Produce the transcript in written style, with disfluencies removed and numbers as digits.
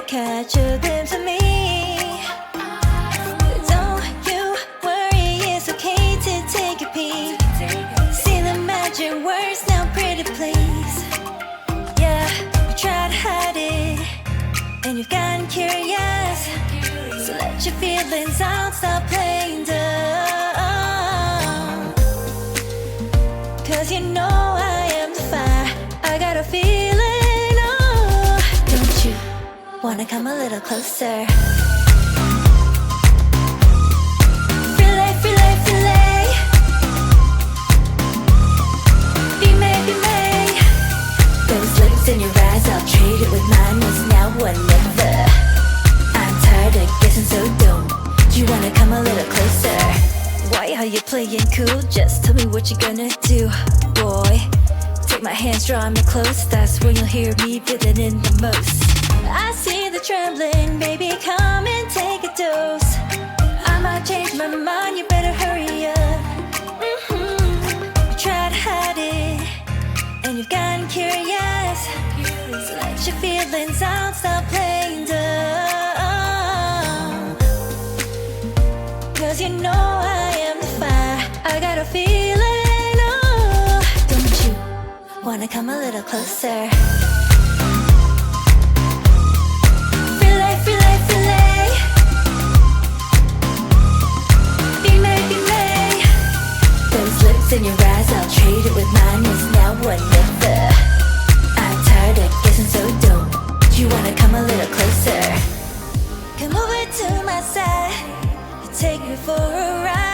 catch a glimpse of me. Don't you worry, it's okay to take a peek. See the magic words now, pretty please. Yeah, you try to hide it, and you've gotten curious. So let your feelings out, stop playing dumb. Cause you know I am the fire, I got a feeling, oh. Don't you wanna come a little closer? Filet, filet, filet. Be made, be made. Those lips in your eyes, I'll trade it with mine. It's now or never. I'm tired of guessing, so don't you wanna come a little closer? Why are you playing cool? Just tell me what you're gonna do, boy. Take my hands, draw me close. That's when you'll hear me feeling in the most. I see the trembling, baby, come and take a dose. I might change my mind, you better hurry up. You try to hide it, and you've gotten curious. So let your feelings out, stop playing dumb. Cause you know I am the fire, I got a feeling, oh. Don't you wanna come a little closer? Filet, filet, filet. Be made, be made. Those lips in your eyes, I'll trade it with mine. It's now or never. I'm tired of guessing, so don't you wanna come a little closer? Come over to my side, take me for a ride.